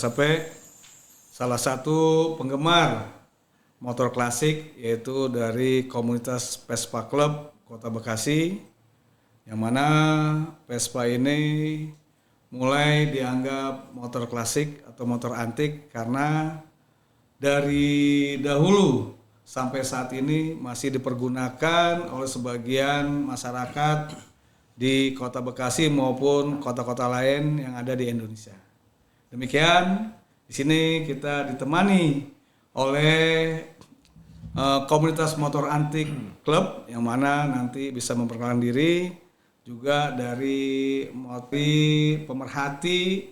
sampai salah satu penggemar motor klasik yaitu dari komunitas Vespa Club Kota Bekasi, yang mana Vespa ini mulai dianggap motor klasik atau motor antik karena dari dahulu sampai saat ini masih dipergunakan oleh sebagian masyarakat di Kota Bekasi maupun kota-kota lain yang ada di Indonesia. Demikian, di sini kita ditemani oleh komunitas motor antik klub yang mana nanti bisa memperkenalkan diri, juga dari pemerhati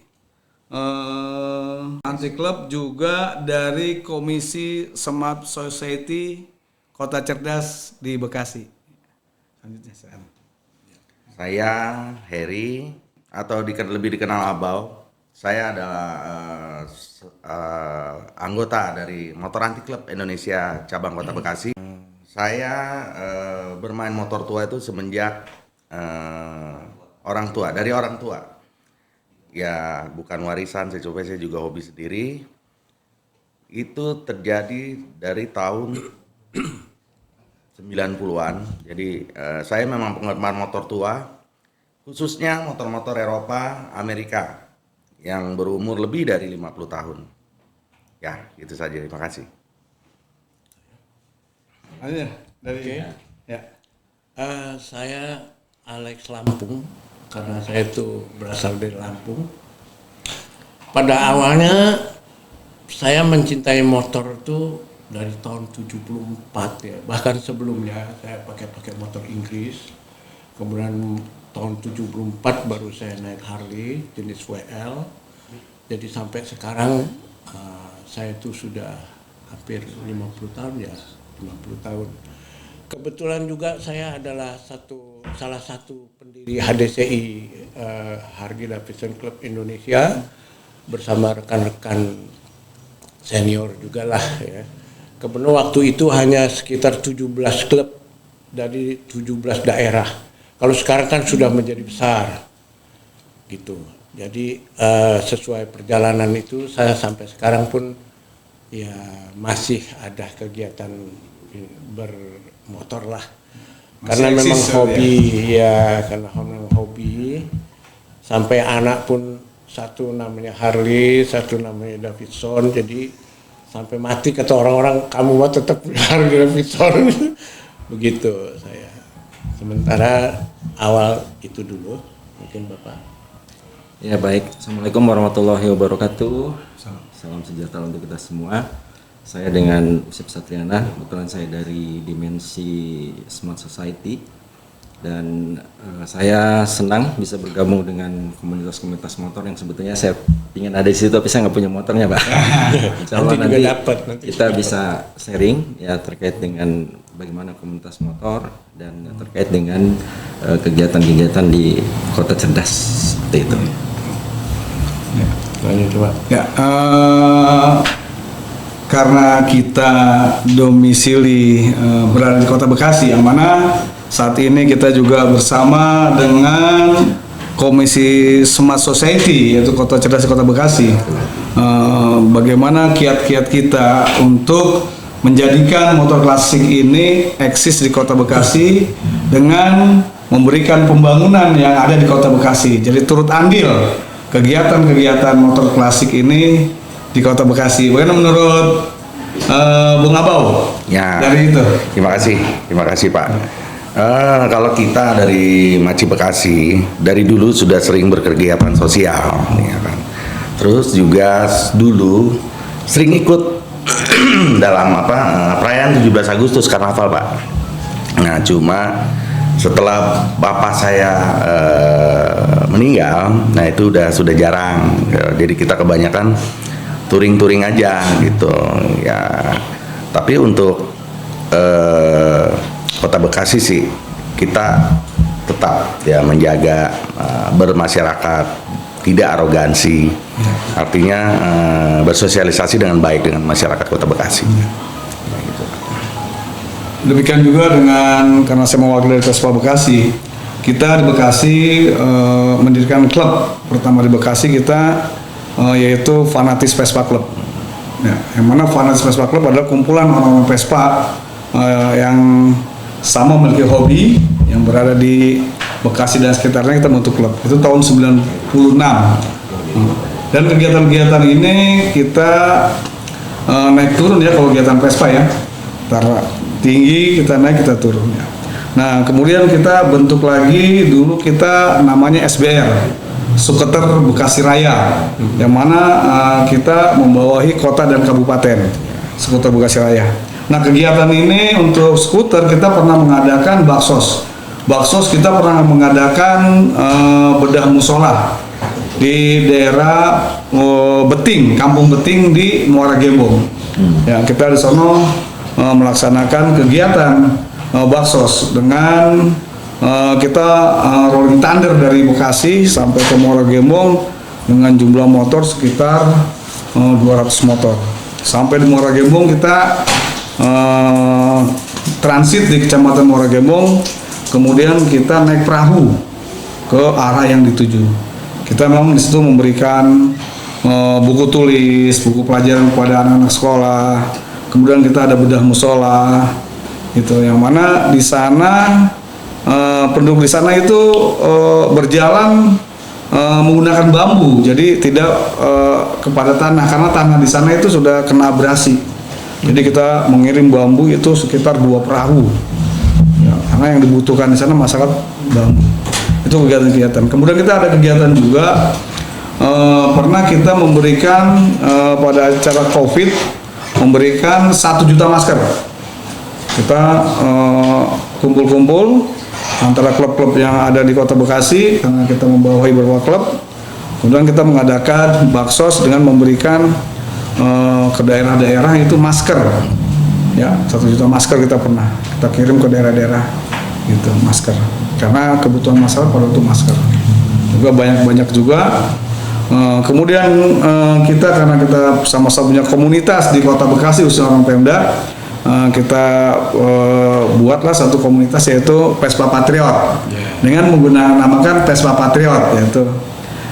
anti klub, juga dari Komisi Smart Society Kota Cerdas di Bekasi. Selanjutnya saya Heri atau lebih dikenal Abau. Saya adalah anggota dari Motor Anti Klub Indonesia cabang Kota Bekasi. Saya bermain motor tua itu semenjak dari orang tua. Ya, bukan warisan, saya juga hobi sendiri. Itu terjadi dari tahun 90-an. Jadi saya memang penggemar motor tua, khususnya motor-motor Eropa, Amerika yang berumur lebih dari 50 tahun. Ya, itu saja. Terima kasih. Saya Alex Lampung, karena saya itu berasal dari Lampung. Pada awalnya saya mencintai motor itu dari tahun 74 ya, bahkan sebelumnya saya pakai motor Inggris. Kemudian tahun 74 baru saya naik Harley jenis WL. Jadi sampai sekarang saya itu sudah hampir 50 tahun ya, 50 tahun. Kebetulan juga saya adalah salah satu pendiri HDCI, Harley Davidson Club Indonesia, bersama rekan-rekan senior juga lah ya. Kebetulan waktu itu hanya sekitar 17 klub dari 17 daerah. Kalau sekarang kan sudah menjadi besar gitu. Jadi sesuai perjalanan itu saya sampai sekarang pun ya masih ada kegiatan bermotor lah. Karena memang hobi ya, karena memang hobi. Sampai anak pun satu namanya Harley, satu namanya Davidson. Jadi sampai mati kata orang-orang, kamu mah tetap Harley Davidson. Begitu saya. Sementara awal itu dulu, mungkin Bapak. Ya baik, Assalamualaikum warahmatullahi wabarakatuh. Salam sejahtera untuk kita semua. Saya dengan Usep Satriana, kebetulan saya dari Dimensi Smart Society, dan saya senang bisa bergabung dengan komunitas-komunitas motor yang sebetulnya saya ingin ada di situ, tapi saya nggak punya motornya, Pak. nanti kita bisa sharing ya terkait dengan bagaimana komunitas motor dan terkait dengan kegiatan-kegiatan di Kota Cerdas seperti itu. Karena kita domisili berada di Kota Bekasi, yang mana saat ini kita juga bersama dengan Komisi Smart Society yaitu Kota Cerdas Kota Bekasi. Bagaimana kiat-kiat kita untuk menjadikan motor klasik ini eksis di Kota Bekasi dengan memberikan pembangunan yang ada di Kota Bekasi. Jadi turut andil kegiatan-kegiatan motor klasik ini di Kota Bekasi. Bagaimana menurut Bung Abau? Ya, dari itu. Terima kasih Pak. Kalau kita dari Maci Bekasi dari dulu sudah sering berkegiatan sosial, ya kan. Terus juga dulu sering ikut dalam perayaan 17 Agustus Karnaval, Pak. Nah, cuma setelah bapak saya meninggal, nah itu sudah jarang. Jadi kita kebanyakan touring aja gitu ya. Tapi untuk Kota Bekasi sih kita tetap ya menjaga bermasyarakat, tidak arogansi, artinya bersosialisasi dengan baik dengan masyarakat Kota Bekasi. Demikian juga karena saya mewakili dari Vespa Bekasi, kita di Bekasi mendirikan klub pertama di Bekasi. Kita yaitu Fanatis Vespa Club. Ya, yang mana Fanatis Vespa Club adalah kumpulan orang-orang Vespa yang sama memiliki hobi yang berada di Bekasi dan sekitarnya. Kita bentuk klub itu tahun 96. Dan kegiatan-kegiatan ini kita naik turun ya, kalau kegiatan Vespa ya, antara tinggi kita naik kita turun ya. Nah kemudian kita bentuk lagi, dulu kita namanya SBR, Skuter Bekasi Raya, yang mana kita membawahi kota dan kabupaten Skuter Bekasi Raya. Nah kegiatan ini untuk skuter kita pernah mengadakan baksos kita pernah mengadakan bedah musola di daerah Beting, Kampung Beting di Muara Gembong. Ya, kita di sono melaksanakan kegiatan baksos dengan kita rolling thunder dari Bekasi sampai ke Muara Gembong dengan jumlah motor sekitar 200 motor. Sampai di Muara Gembong kita transit di Kecamatan Muara Gembong, kemudian kita naik perahu ke arah yang dituju. Kita memang di situ memberikan buku tulis, buku pelajaran kepada anak-anak sekolah. Kemudian kita ada bedah musola, gitu. Yang mana di sana penduduk di sana itu berjalan menggunakan bambu, jadi tidak kepada tanah, karena tanah di sana itu sudah kena abrasi. Jadi kita mengirim bambu itu sekitar 2 perahu, ya, karena yang dibutuhkan di sana masyarakat bambu. Itu kegiatan-kegiatan. Kemudian kita ada kegiatan juga, pernah kita memberikan pada acara COVID, memberikan 1 juta masker. Kita kumpul-kumpul antara klub-klub yang ada di Kota Bekasi, karena kita membawahi beberapa klub. Kemudian kita mengadakan baksos dengan memberikan ke daerah-daerah itu masker, ya 1 juta masker kita pernah kita kirim ke daerah-daerah gitu, masker, karena kebutuhan masyarakat pada itu masker juga banyak juga. Kemudian kita, karena kita sama-sama punya komunitas di Kota Bekasi khususnya orang Pemda, kita buatlah satu komunitas yaitu Vespa Patriot dengan menggunakan namakan Vespa Patriot, yaitu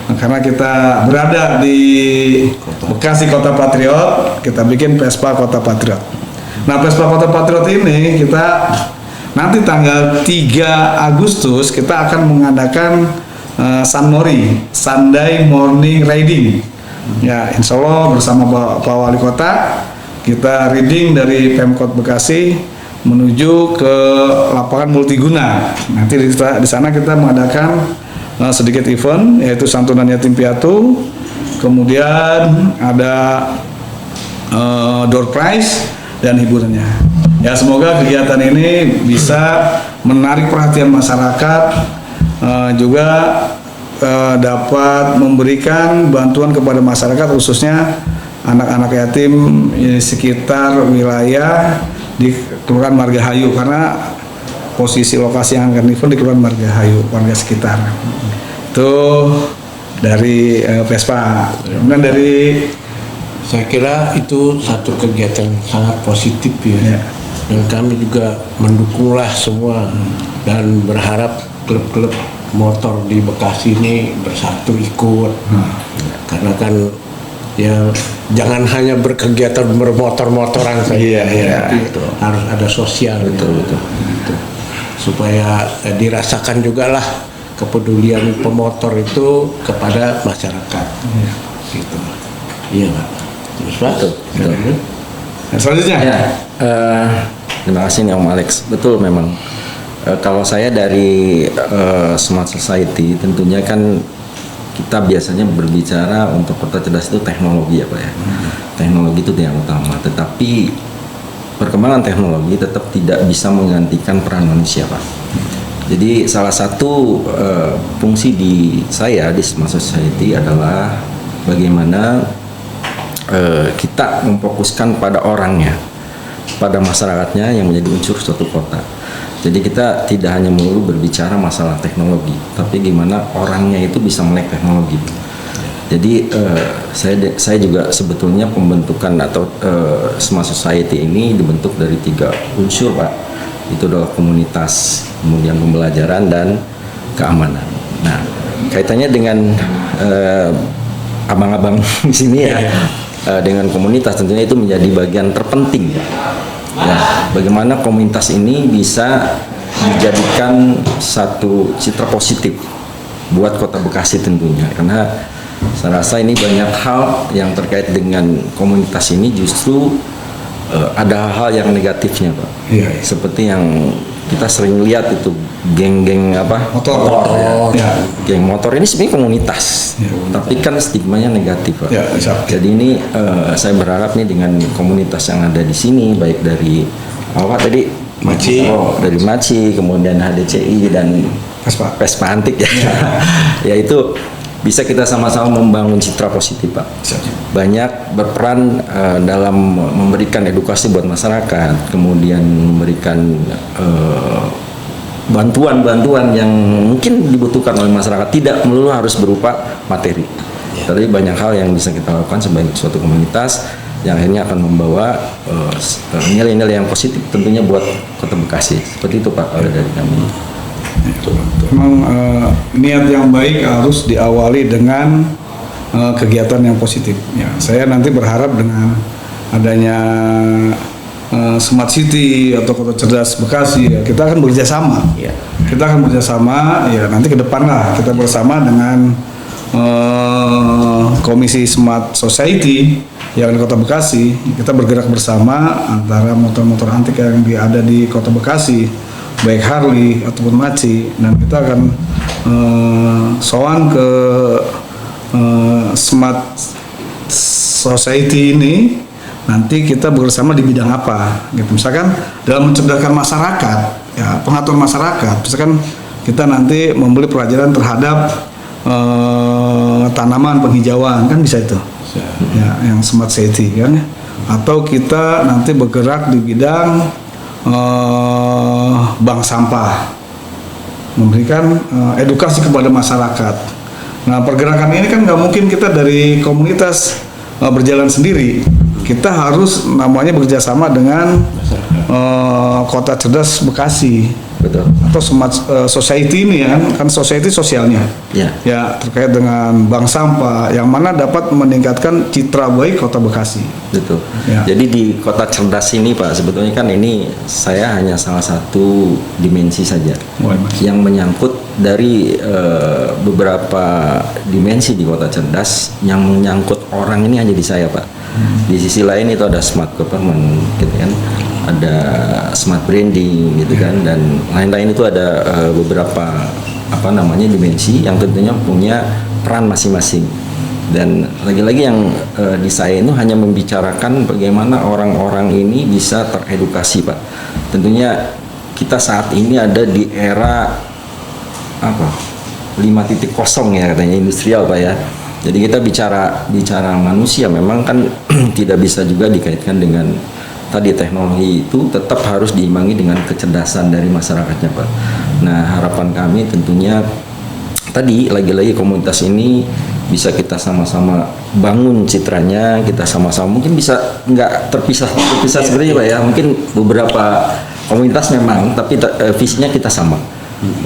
karena kita berada di Bekasi Kota Patriot, kita bikin Vespa Kota Patriot. Nah, Vespa Kota Patriot ini kita nanti tanggal 3 Agustus kita akan mengadakan Sunmori, Sunday Morning Riding. Ya, insya Allah bersama Pak Wali Kota kita riding dari Pemkot Bekasi menuju ke lapangan multiguna. Nanti di sana kita mengadakan sedikit event, yaitu santunan yatim piatu, kemudian ada door prize dan hiburannya. Ya, semoga kegiatan ini bisa menarik perhatian masyarakat, juga dapat memberikan bantuan kepada masyarakat, khususnya anak-anak yatim di sekitar wilayah di Kelurahan Margahayu, karena posisi lokasi yang akan event di Kelurahan Margahayu, warga sekitar. Itu dari Vespa. Kemudian dari, saya kira itu satu kegiatan sangat positif ya. Dan kami juga mendukunglah semua dan berharap klub-klub motor di Bekasi ini bersatu ikut. Karena kan ya jangan hanya berkegiatan bermotor-motoran saja, tapi harus ada sosial, betul. Supaya dirasakan juga lah kepedulian pemotor itu kepada masyarakat. Gitu. Iya, Pak. Betul. selanjutnya. Ya, terima kasih nih Om Alex. Betul memang. Kalau saya dari Smart Society, tentunya kan kita biasanya berbicara untuk kota cerdas itu teknologi ya Pak ya. Teknologi itu yang utama. Tetapi perkembangan teknologi tetap tidak bisa menggantikan peran manusia Pak. Jadi salah satu fungsi di saya di Smart Society adalah bagaimana kita memfokuskan pada orangnya, pada masyarakatnya yang menjadi unsur suatu kota. Jadi kita tidak hanya melulu berbicara masalah teknologi, tapi gimana orangnya itu bisa melek teknologi. Jadi saya juga sebetulnya pembentukan atau Smart Society ini dibentuk dari 3 unsur Pak. Itu adalah komunitas, kemudian pembelajaran dan keamanan. Nah, kaitannya dengan abang-abang di sini ya, dengan komunitas tentunya itu menjadi bagian terpenting ya. Bagaimana komunitas ini bisa dijadikan satu citra positif buat Kota Bekasi tentunya, karena saya rasa ini banyak hal yang terkait dengan komunitas ini justru ada hal-hal yang negatifnya, Pak. Iya. Seperti yang kita sering lihat itu geng-geng Motor. ya. Geng motor ini sebenarnya komunitas, tapi kan stigmanya negatif, Pak. Ya, exactly. Jadi ini saya berharap nih dengan komunitas yang ada di sini, baik dari apa tadi Maci. dari Maci, kemudian HDCI dan Vespa Antik ya. Ya itu bisa kita sama-sama membangun citra positif, Pak. Banyak berperan dalam memberikan edukasi buat masyarakat, kemudian memberikan bantuan-bantuan yang mungkin dibutuhkan oleh masyarakat, tidak melulu harus berupa materi. Tapi banyak hal yang bisa kita lakukan sebagai suatu komunitas yang akhirnya akan membawa nilai-nilai yang positif tentunya buat Kota Bekasi. Seperti itu, Pak, kalau dari kami. Memang niat yang baik harus diawali dengan kegiatan yang positif. Ya, saya nanti berharap dengan adanya Smart City atau Kota Cerdas Bekasi, ya, kita akan bekerja sama. Ya. Kita akan bekerja sama. Ya, nanti ke depan lah kita bersama dengan Komisi Smart Society yang di Kota Bekasi. Kita bergerak bersama antara motor-motor antik yang ada di Kota Bekasi, baik Harley ataupun Maci, dan kita akan sowan ke Smart Society ini. Nanti kita bersama di bidang apa gitu, misalkan dalam mencerdaskan masyarakat, ya, pengaturan masyarakat, misalkan kita nanti membeli pelajaran terhadap tanaman penghijauan, kan bisa itu ya, yang Smart City kan, atau kita nanti bergerak di bidang bank sampah, memberikan edukasi kepada masyarakat. Nah, pergerakan ini kan nggak mungkin kita dari komunitas berjalan sendiri. Kita harus namanya bekerjasama dengan Kota Cerdas Bekasi. Betul. Atau Smart Society ini kan society sosialnya. Ya. Ya, terkait dengan bank sampah yang mana dapat meningkatkan citra baik Kota Bekasi. Betul. Ya. Jadi di Kota Cerdas ini, Pak, sebetulnya kan ini saya hanya salah satu dimensi saja yang menyangkut dari beberapa dimensi di Kota Cerdas yang menyangkut orang ini hanya di saya, Pak. Di sisi lain itu ada smart government, gitu kan, ada smart branding, gitu kan, dan lain-lain itu ada beberapa dimensi yang tentunya punya peran masing-masing. Dan lagi-lagi yang di saya itu hanya membicarakan bagaimana orang-orang ini bisa teredukasi, Pak. Tentunya kita saat ini ada di era 5.0 ya, katanya industrial, Pak, ya. Jadi kita bicara manusia memang kan tidak bisa juga dikaitkan dengan tadi teknologi, itu tetap harus diimbangi dengan kecerdasan dari masyarakatnya, Pak. Nah, harapan kami tentunya tadi lagi-lagi komunitas ini bisa kita sama-sama bangun citranya, kita sama-sama mungkin bisa nggak terpisah sebenarnya, Pak, ya. Mungkin beberapa komunitas memang, tapi visinya kita sama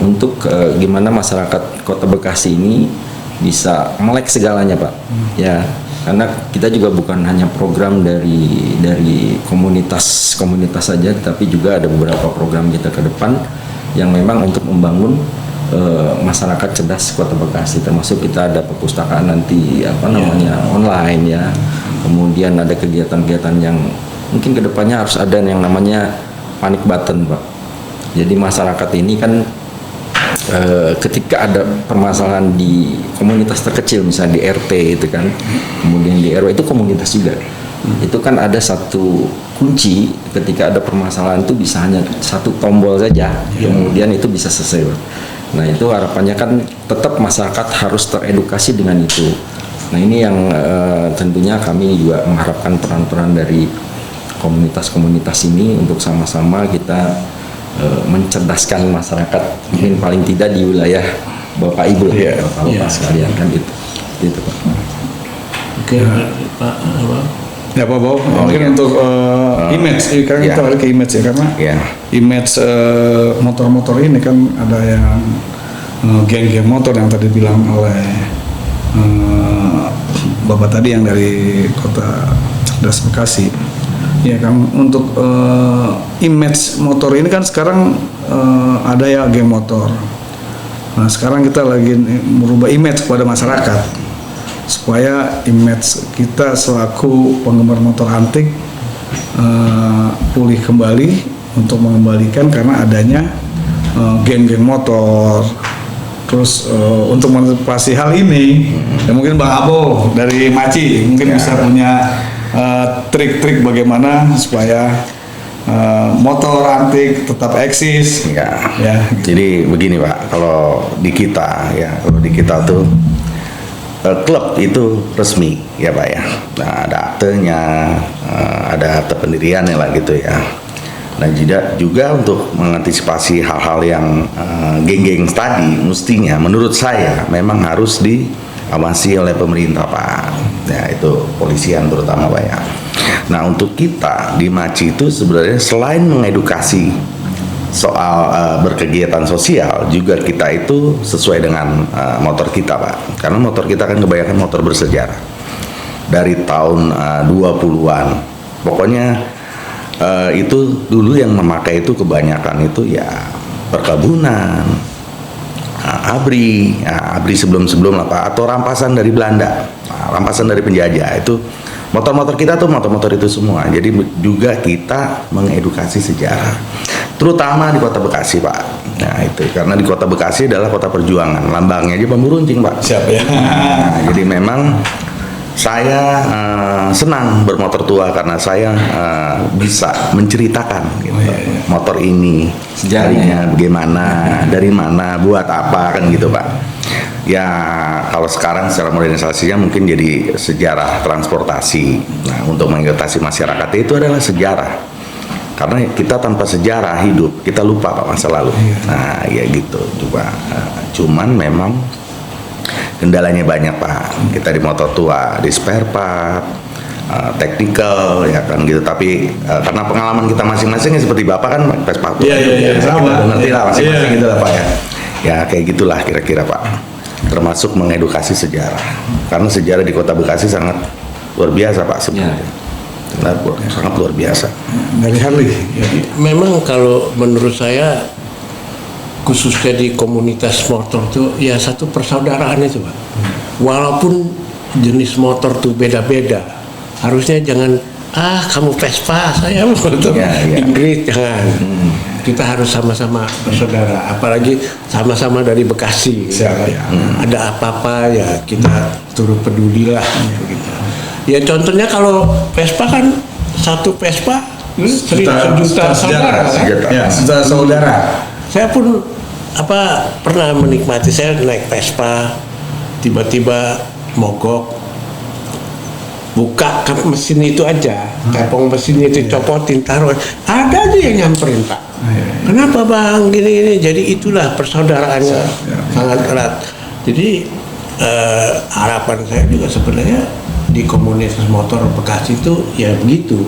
untuk gimana masyarakat Kota Bekasi ini bisa melek segalanya, Pak. Ya, karena kita juga bukan hanya program dari komunitas saja, tapi juga ada beberapa program kita ke depan yang memang untuk membangun masyarakat cerdas Kota Bekasi, termasuk kita ada perpustakaan nanti online ya. Kemudian ada kegiatan-kegiatan yang mungkin kedepannya harus ada yang namanya panic button, Pak. Jadi masyarakat ini kan ketika ada permasalahan di komunitas terkecil, misalnya di RT itu kan, kemudian di RW itu komunitas juga, itu kan ada satu kunci ketika ada permasalahan itu bisa hanya satu tombol saja, kemudian itu bisa selesai. Nah, itu harapannya kan tetap masyarakat harus teredukasi dengan itu. Nah, ini yang tentunya kami juga mengharapkan peran-peran dari komunitas-komunitas ini untuk sama-sama kita mencerdaskan masyarakat, mungkin paling tidak di wilayah Bapak Ibu lah, Bapak sekalian kan itu, Pak. Oke, Pak. Ya, Pak Bau, mungkin untuk image, karena kita balik ke image ya, karena image motor-motor ini kan ada yang geng-geng motor yang tadi bilang oleh Bapak tadi yang dari Kota Cerdas Bekasi. Ya kan, untuk image motor ini kan sekarang ada ya geng motor. Nah sekarang kita lagi merubah image kepada masyarakat supaya image kita selaku penggemar motor antik pulih kembali untuk mengembalikan karena adanya geng-geng motor. Terus untuk mengantisipasi hal ini, ya mungkin Bang Abo dari Maci mungkin bisa punya trik-trik bagaimana supaya motor antik tetap eksis. Ya. Jadi begini Pak, kalau di kita tuh klub itu resmi ya Pak ya. Nah, ada aktenya, ada akte pendiriannya lah gitu ya. Nah juga untuk mengantisipasi hal-hal yang geng-geng tadi, mestinya menurut saya memang harus diawasi oleh pemerintah Pak. Ya itu polisian terutama Pak ya. Nah untuk kita di Maci itu sebenarnya selain mengedukasi soal berkegiatan sosial, juga kita itu sesuai dengan motor kita Pak. Karena motor kita kan kebanyakan motor bersejarah dari tahun 20-an. Pokoknya itu dulu yang memakai itu kebanyakan itu ya perkebunan, abri sebelum apa, atau rampasan dari Belanda, rampasan dari penjajah. Itu motor-motor kita tuh motor-motor itu semua. Jadi juga kita mengedukasi sejarah, terutama di Kota Bekasi Pak. Nah itu karena di Kota Bekasi adalah kota perjuangan, lambangnya aja bambu runcing Pak. Siap ya. Nah, jadi memang saya senang bermotor tua karena saya bisa menceritakan gitu. Motor ini sejarahnya bagaimana, dari mana, buat apa kan gitu Pak. Ya kalau sekarang secara modernisasinya mungkin jadi sejarah transportasi. Nah untuk mengedukasi masyarakat itu adalah sejarah. Karena kita tanpa sejarah hidup, kita lupa Pak masa lalu. Nah ya gitu coba. Cuman memang kendalanya banyak Pak. Kita di motor tua, di spare part, technical ya kan gitu. Tapi karena pengalaman kita masing-masing seperti Bapak kan Vespa tua. Sama. Ngerti lah masing-masing gitu lah Pak ya. Ya kayak gitulah kira-kira Pak. Termasuk mengedukasi sejarah. Karena sejarah di Kota Bekasi sangat luar biasa Pak sebenarnya. Sangat luar biasa. Dari Harley. Memang kalau menurut saya khususnya di komunitas motor tuh ya satu persaudaraan itu Pak. Walaupun jenis motor tuh beda-beda, harusnya jangan kamu Vespa, saya motor Inggris, jangan. Kita harus sama-sama bersaudara, apalagi sama-sama dari Bekasi. Ada apa-apa ya kita turut peduli lah. Gitu. Ya contohnya kalau Vespa kan satu Vespa sejuta saudara. Ya, sejuta saudara. Saya pun pernah menikmati, saya naik Vespa, tiba-tiba mogok, buka mesin itu aja, capong mesin itu copotin, taruh, ada aja yang nyamperin Pak. Kenapa Bang gini-gini? Jadi itulah persaudaraannya sangat erat. Jadi harapan saya juga sebenarnya di komunitas motor Bekasi itu ya begitu.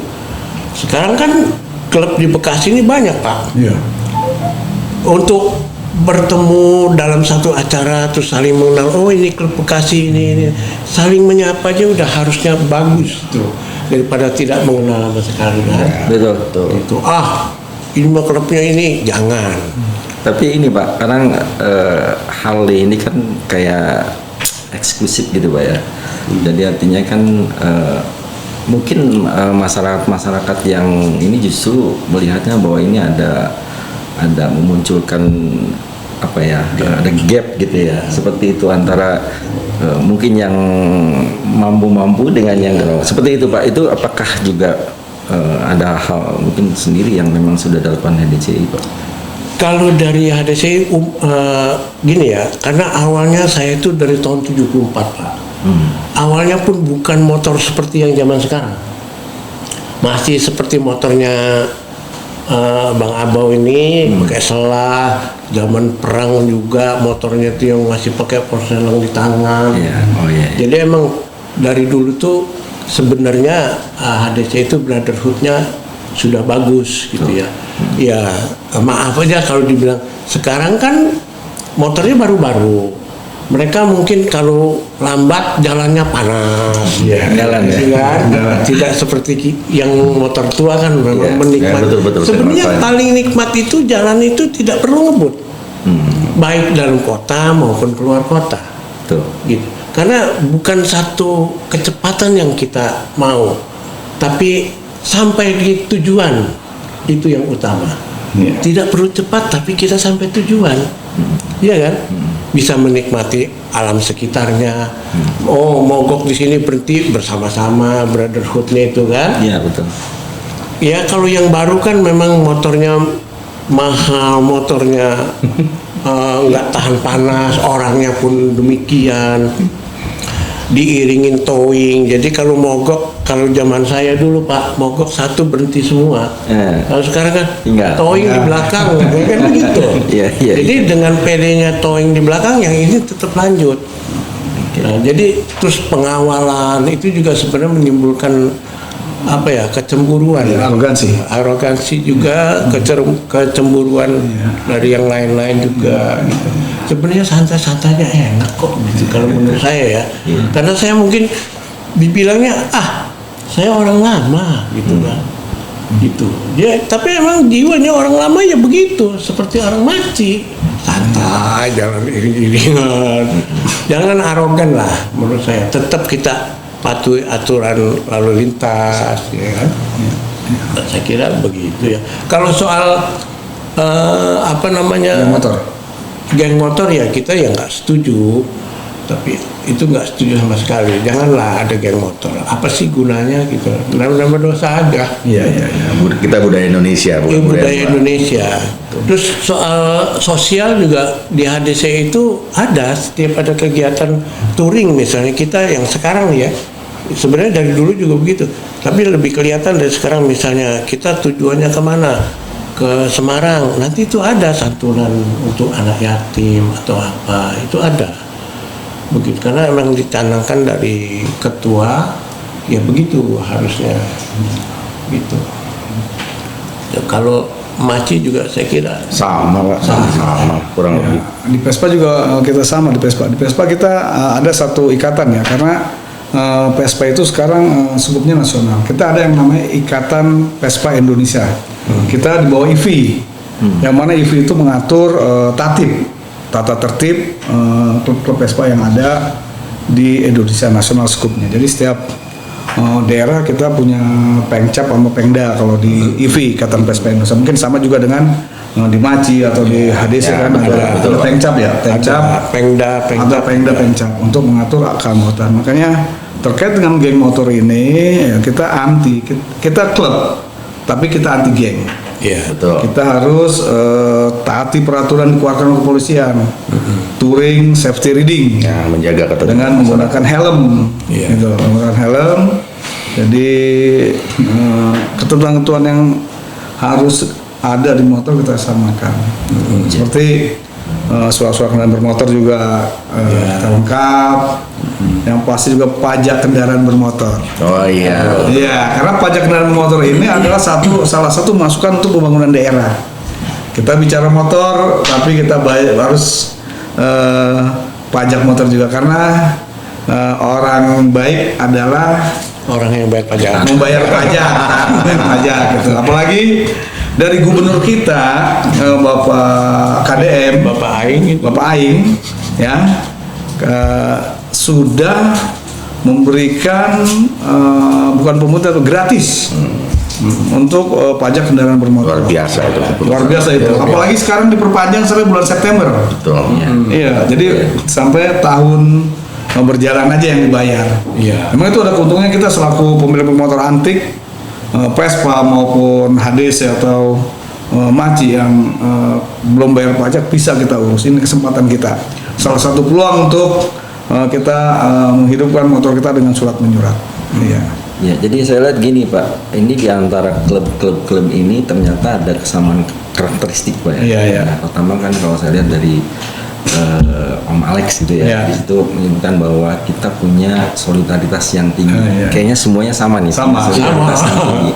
Sekarang kan klub di Bekasi ini banyak Pak. Untuk bertemu dalam satu acara terus saling mengenal, oh ini klub Bekasi ini saling menyapa aja udah harusnya bagus tuh daripada tidak mengenal sama sekali kan. Betul. Itu ini mah klubnya ini jangan. Tapi ini Pak, kadang Harley ini kan kayak eksklusif gitu Pak ya. Jadi artinya kan mungkin masyarakat yang ini justru melihatnya bahwa ini ada memunculkan ada gap gitu ya, seperti itu antara mungkin yang mampu dengan yang seperti itu Pak. Itu apakah juga ada hal mungkin sendiri yang memang sudah dilakukan HDCI Pak? Kalau dari HDCI gini ya, karena awalnya saya itu dari tahun 74 Pak. Awalnya pun bukan motor seperti yang zaman sekarang, masih seperti motornya Bang Abau ini pakai selah, zaman perang juga motornya itu yang masih pakai porseleng di tangan. Jadi emang dari dulu tuh sebenarnya HDC itu brotherhoodnya sudah bagus gitu ya. Ya maaf aja kalau dibilang sekarang kan motornya baru-baru, Mereka mungkin kalau lambat jalannya panas, jalan ya. kan? Tidak seperti yang motor tua kan memang menikmati. betul, Sebenarnya saya paling nikmat itu jalan itu tidak perlu ngebut, baik dalam kota maupun keluar kota. Betul. Gitu. Karena bukan satu kecepatan yang kita mau, tapi sampai di tujuan itu yang utama. Tidak perlu cepat, tapi kita sampai tujuan, iya kan? Bisa menikmati alam sekitarnya. Oh, mogok di sini berhenti bersama-sama, brotherhoodnya itu kan? Iya betul. Ya kalau yang baru kan memang motornya mahal, motornya nggak tahan panas, orangnya pun demikian, diiringin towing. Jadi kalau mogok, kalau zaman saya dulu Pak, mogok satu berhenti semua. Kalau sekarang kan Tinggal. towing di belakang, ya kan begitu. Iya, iya, Jadi dengan PD-nya towing di belakang, yang ini tetap lanjut. Nah, jadi terus pengawalan itu juga sebenarnya menimbulkan apa ya, kecemburuan, arogansi juga, kecemburuan dari yang lain-lain juga. Gitu. Sebenarnya santai-santainya enak kok, gitu, kalau menurut saya ya. Karena saya mungkin dibilangnya saya orang lama gitu kan, gitu. Ya tapi emang jiwanya orang lama ya begitu, seperti orang maci, santai, jangan iring-iringan, jangan arogan lah menurut saya. Tetap kita patuhi aturan lalu lintas, ya kan? Saya kira begitu ya. Kalau soal apa namanya geng motor ya kita ya nggak setuju, tapi itu nggak setuju sama sekali. Janganlah ada geng motor. Apa sih gunanya gitu? Nama-nama dosa aja. Iya. Kita budaya Indonesia, bukan budaya Indonesia. Terus soal sosial juga di HDC itu ada, setiap ada kegiatan touring misalnya kita yang sekarang ya. Sebenarnya dari dulu juga begitu, tapi lebih kelihatan dari sekarang. Misalnya kita tujuannya kemana? Ke Semarang, nanti itu ada santunan untuk anak yatim atau apa, itu ada. Begitu, karena memang dicanangkan dari ketua, ya begitu harusnya. Gitu. Ya, kalau Maci juga saya kira sama Pak, sama kurang lebih. Di Pespa juga kita sama di Pespa kita ada satu ikatan ya, karena Pespa itu sekarang skupnya nasional. Kita ada yang namanya Ikatan Pespa Indonesia. Kita di bawah IVI, yang mana IVI itu mengatur tata tertib klub-klub Pespa yang ada di Indonesia nasional skupnya. Jadi setiap daerah kita punya Pengcap sama Pengda kalau di IVI, Ikatan Pespa Indonesia. Mungkin sama juga dengan di Maci atau di HDC kan ada Pengcap ya, Pengda Pengcap untuk mengatur keanggotaan. Makanya terkait dengan geng motor ini ya kita anti, kita klub tapi kita anti geng. Iya, betul. Kita harus taati peraturan dikeluarkan kepolisian, touring, safety riding, Ya, menjaga ketertiban dengan menggunakan helm, gitu, menggunakan helm. Jadi ketentuan-ketentuan yang harus ada di motor kita samakan. Seperti surat-surat kendaraan bermotor juga kita lengkap. Yang pasti juga pajak kendaraan bermotor. Oh iya. Iya, karena pajak kendaraan bermotor ini adalah salah satu masukan untuk pembangunan daerah. Kita bicara motor, tapi kita harus pajak motor juga, karena orang baik adalah orang yang baik pajak. membayar pajak gitu. Apalagi dari gubernur kita Bapak KDM, Bapak Aing ya sudah memberikan bukan pemungutan, gratis untuk pajak kendaraan bermotor. Luar biasa itu. Luar biasa itu. Apalagi sekarang diperpanjang sampai bulan September. Betul. Iya, jadi sampai tahun berjalan aja yang dibayar. Iya. Memang itu ada keuntungannya kita selaku pemilik motor antik, Vespa maupun HDC atau Maci yang belum bayar pajak bisa kita urus. Ini kesempatan kita. Salah satu peluang untuk kita menghidupkan motor kita dengan surat menyurat. Iya. Ya, jadi saya lihat gini Pak, ini di antara klub ini ternyata ada kesamaan karakteristik Pak ya. Iya. Pertama kan kalau saya lihat dari Om Alex gitu ya, Iya. di situ menyebutkan bahwa kita punya solidaritas yang tinggi. Iya. Kayaknya semuanya sama nih, Sama. solidaritas yang tinggi.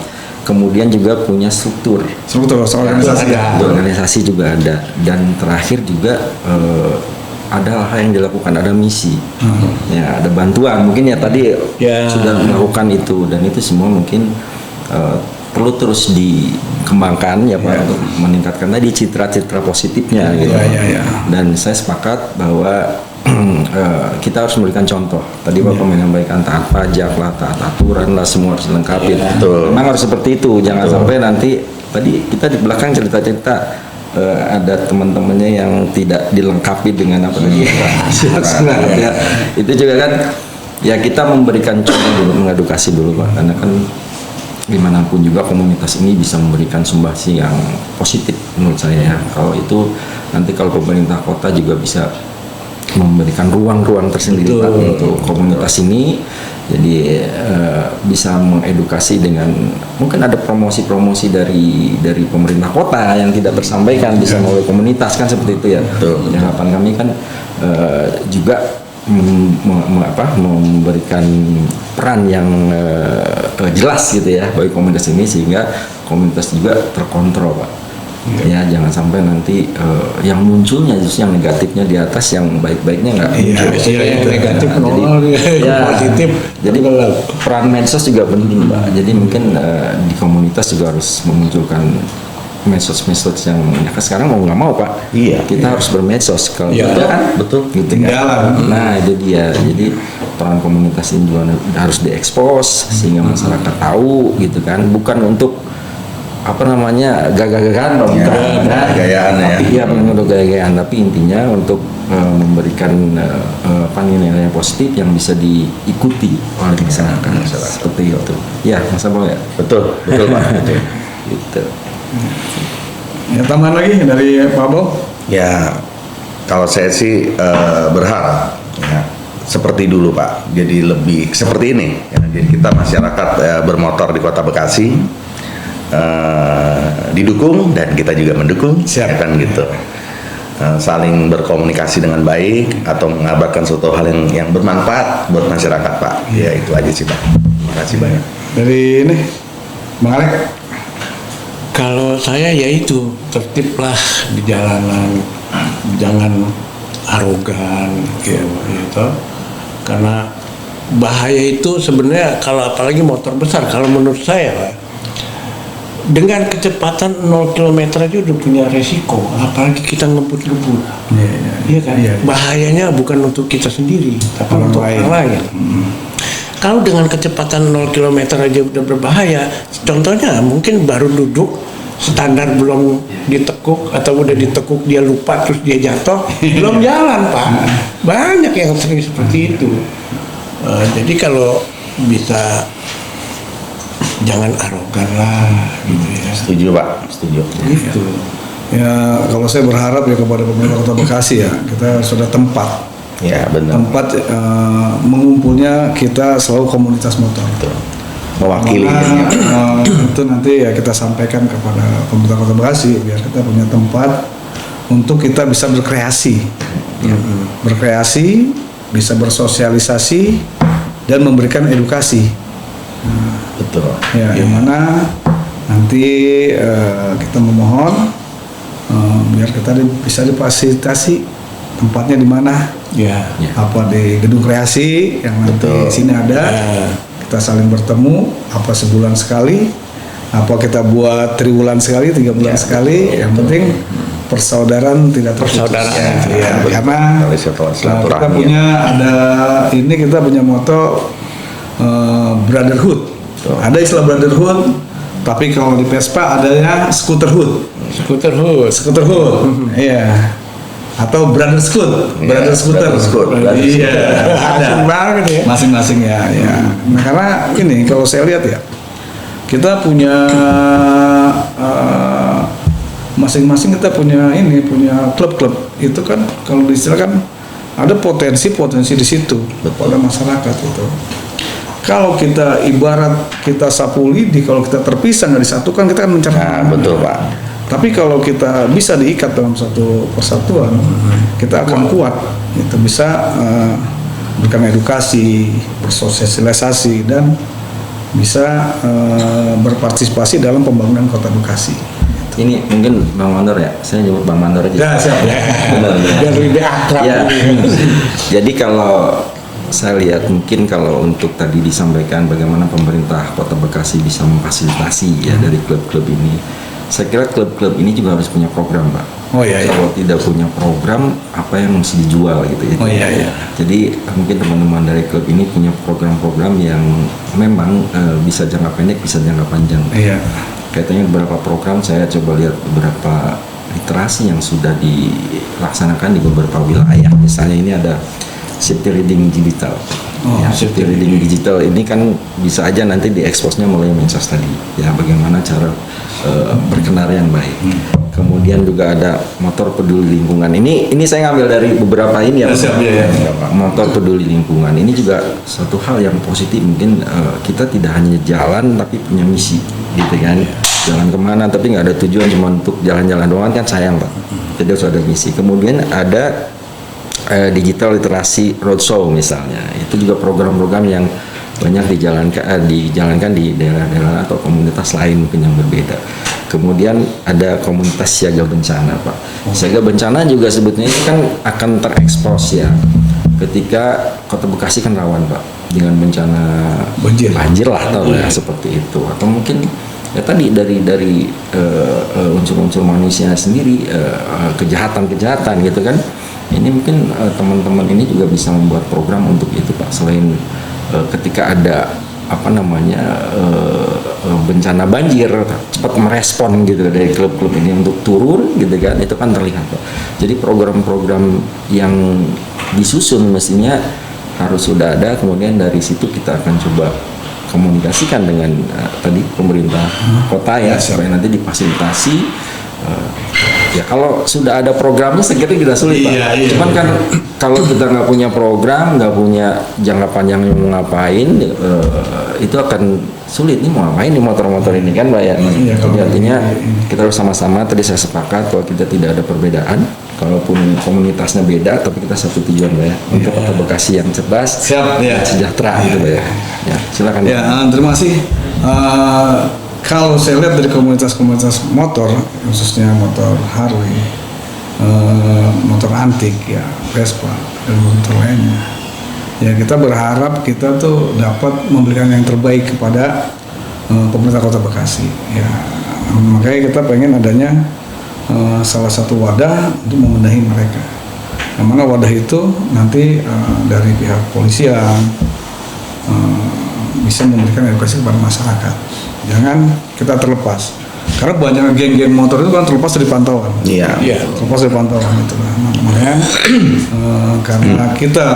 Kemudian juga punya struktur. Struktur organisasi. Ada. Organisasi juga ada, dan terakhir juga ada hal yang dilakukan, ada misi, ya ada bantuan. Mungkin ya tadi sudah melakukan itu, dan itu semua mungkin perlu terus dikembangkan ya Pak, untuk meningkatkan tadi citra-citra positifnya gitu. Dan saya sepakat bahwa kita harus memberikan contoh. Tadi Bapak menyampaikan taat pajak lah, taat aturan lah, semua harus dilengkapi. Memang harus seperti itu. Jangan sampai nanti tadi kita di belakang cerita-cerita ada teman-temannya yang tidak dilengkapi dengan apa tadi ya. Itu juga kan ya, kita memberikan contoh dulu, mengedukasi dulu Pak, karena kan gimana pun juga komunitas ini bisa memberikan sumbangsi yang positif menurut saya ya. Kalau itu nanti kalau pemerintah kota juga bisa memberikan ruang-ruang tersendiri Pak untuk komunitas ini, jadi bisa mengedukasi dengan mungkin ada promosi-promosi dari pemerintah kota yang tidak tersampaikan, bisa melalui komunitas kan seperti itu ya. Harapan kami kan juga memberikan peran yang jelas gitu ya bagi komunitas ini, sehingga komunitas juga terkontrol Pak. Ya, jangan sampai nanti yang munculnya justru yang negatifnya di atas, yang baik-baiknya nggak muncul. Yang negatif positif. Jadi peran medsos juga penting Pak. Jadi mungkin di komunitas juga harus memunculkan medsos yang ya sekarang mau nggak mau Pak. Kita harus bermedsos kalau kan betul gitu kan. Nah itu dia. Jadi peran komunitas ini juga harus diekspos sehingga masyarakat tahu gitu kan. Bukan untuk apa namanya gagah-gagahan gayaan ya, untuk gaya-gayaan, tapi intinya untuk memberikan nilai-nilai positif yang bisa diikuti oleh masyarakat seperti itu ya Mas Abang ya. Betul Pak. Gitu. Ya, tambahan lagi dari Pak Abang? Ya, kalau saya sih berharap ya, seperti dulu Pak, jadi lebih seperti ini ya. Jadi kita masyarakat bermotor di Kota Bekasi didukung dan kita juga mendukung, ya kan gitu. Saling berkomunikasi dengan baik atau mengabarkan suatu hal yang bermanfaat buat masyarakat Pak. Ya itu aja sih Pak. Terima kasih banyak. Dari ini Bang Alek. Kalau saya yaitu tertiblah di jalanan, jangan arogan gitu. Karena bahaya itu sebenarnya kalau apalagi motor besar, kalau menurut saya Pak, dengan kecepatan 0 km aja udah punya resiko, apalagi kita ngebut-ngebut. Iya kan? Bahayanya bukan untuk kita sendiri, tapi untuk orang lain. Kalau dengan kecepatan 0 km aja udah berbahaya, contohnya mungkin baru duduk, standar belum ditekuk atau udah ditekuk dia lupa terus dia jatuh, belum jalan Pak. Banyak yang sering seperti itu. Jadi kalau bisa jangan arogan lah gitu ya. Setuju Pak, setuju. Gitu. Ya kalau saya berharap ya kepada pemerintah Kota Bekasi ya, kita sudah tempat. Ya benar. Tempat mengumpulnya kita selalu komunitas motor. Mewakili. Itu nanti ya kita sampaikan kepada pemerintah Kota Bekasi biar kita punya tempat untuk kita bisa berkreasi, berkreasi, bisa bersosialisasi dan memberikan edukasi. Betul. Ya, yang mana nanti kita memohon biar kita bisa difasilitasi tempatnya di mana. Apa di gedung kreasi yang nanti di sini ada. Kita saling bertemu, apa sebulan sekali, apa kita buat triwulan sekali, 3 bulan sekali. Yang penting persaudaraan tidak terputus. Ya, karena kita punya kita punya moto brotherhood. Ada istilah brotherhood, tapi kalau di Vespa adanya scooterhood. Iya. Atau brother scoot, iya, ada banget ya, masing-masing ya. Nah karena ini kalau saya lihat ya, kita punya masing-masing kita punya klub-klub itu kan kalau diistilahkan ada potensi di situ pada masyarakat itu. Kalau kita ibarat kita sapu lidi, kalau kita terpisah nggak disatukan kita kan mencari. Betul Pak. Tapi kalau kita bisa diikat dalam satu persatuan, kita akan kuat. Itu bisa berikan edukasi, bersosialisasi, dan bisa berpartisipasi dalam pembangunan Kota Bekasi. Ini mungkin Bang Mandor ya, saya nyebut Bang Mandor aja. Ya, siap ya. Benar, Biar lebih akrab. Ya. Jadi kalau saya lihat mungkin kalau untuk tadi disampaikan bagaimana pemerintah Kota Bekasi bisa memfasilitasi ya dari klub-klub ini. Saya kira klub-klub ini juga harus punya program, Pak. Oh iya, iya. Kalau tidak punya program, apa yang mesti dijual gitu ya. Oh iya, iya. Jadi mungkin teman-teman dari klub ini punya program-program yang memang bisa jangka pendek, bisa jangka panjang. Iya. Kaitannya beberapa program saya coba lihat beberapa literasi yang sudah dilaksanakan di beberapa wilayah. Misalnya ini ada City Reading Digital. Ya, City Reading Digital ini kan bisa aja nanti dieksposnya melalui medsos tadi. Ya, bagaimana cara berkenara yang baik. Kemudian juga ada motor peduli lingkungan. Ini saya ngambil dari beberapa ini ya. Siap, ya. Motor peduli lingkungan. Ini juga suatu hal yang positif. Mungkin kita tidak hanya jalan tapi punya misi, gitu kan. Jalan kemana tapi nggak ada tujuan, cuma untuk jalan-jalan doang kan sayang, Pak. Jadi harus ada misi. Kemudian ada digital literasi roadshow misalnya. Itu juga program-program yang banyak dijalankan di daerah-daerah atau komunitas lain mungkin yang berbeda. Kemudian ada komunitas siaga bencana, Pak. Siaga bencana juga sebetulnya itu kan akan terekspos ya. Ketika Kota Bekasi kan rawan, Pak, dengan bencana banjir lah atau ya seperti itu. Atau mungkin ya tadi dari unsur-unsur manusia sendiri, kejahatan gitu kan. Ini mungkin teman-teman ini juga bisa membuat program untuk itu, Pak. Selain ketika ada bencana banjir, cepat merespon gitu dari klub-klub ini untuk turun gitu kan, itu kan terlihat, Pak. Jadi program-program yang disusun mestinya harus sudah ada, kemudian dari situ kita akan coba komunikasikan dengan tadi pemerintah kota ya, supaya nanti difasilitasi. Ya kalau sudah ada programnya segera tidak sulit, Pak. Iya. Cuman kan kalau kita nggak punya program, nggak punya jangka panjangnya mau ngapain, itu akan sulit nih mau ngapain nih motor-motor ini kan, Pak ya. Jadi artinya kita harus sama-sama, tadi saya sepakat bahwa kita tidak ada perbedaan. Kalaupun komunitasnya beda, tapi kita satu tujuan, Pak ya, untuk Kota Bekasi yang cerdas, Siap, ya. sejahtera gitu, Pak ya. Ya silakan. Ya, terima kasih. Kalau saya lihat dari komunitas-komunitas motor, khususnya motor Harley, motor antik, ya Vespa dan motor lainnya, ya kita berharap kita tuh dapat memberikan yang terbaik kepada pemerintah Kota Bekasi. Ya, makanya kita pengen adanya salah satu wadah untuk membenahi mereka. Yang mana wadah itu nanti dari pihak polisian bisa memberikan edukasi kepada masyarakat. Jangan kita terlepas, karena banyak geng-geng motor itu kan terlepas dari pantauan. Iya. Terlepas dari pantauan itu. Makanya karena kita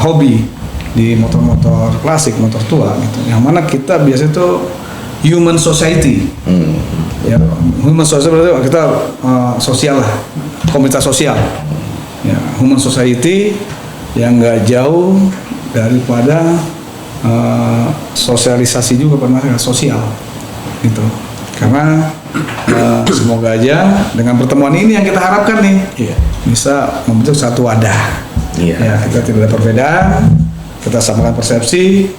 hobi di motor-motor klasik, motor tua gitu, yang mana kita biasa itu human society. Ya, human society berarti kita sosial lah, komunitas sosial. Ya, human society yang nggak jauh daripada sosialisasi juga pada masyarakat sosial gitu. Karena semoga aja dengan pertemuan ini yang kita harapkan nih bisa membentuk satu wadah. Ya, kita tidak ada perbedaan, kita samakan persepsi,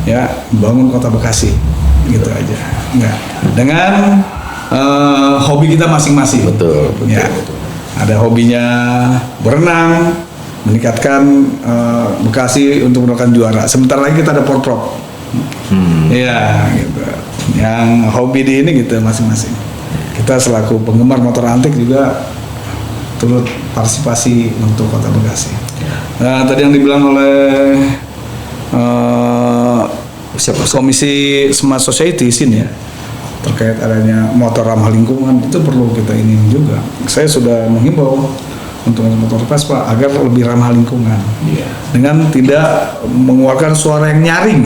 ya bangun Kota Bekasi gitu aja. Ya, dengan hobi kita masing-masing. Betul. Ya, ada hobinya berenang, meningkatkan Bekasi untuk menentukan juara. Sebentar lagi kita ada porprov. Ya, gitu. Yang hobi di ini gitu masing-masing. Kita selaku penggemar motor antik juga turut partisipasi untuk Kota Bekasi. Nah, tadi yang dibilang oleh Komisi Smart Society sini ya, terkait adanya motor ramah lingkungan, itu perlu kita ini juga. Saya sudah menghimbau untuk motor Vespa agar lebih ramah lingkungan, dengan tidak mengeluarkan suara yang nyaring.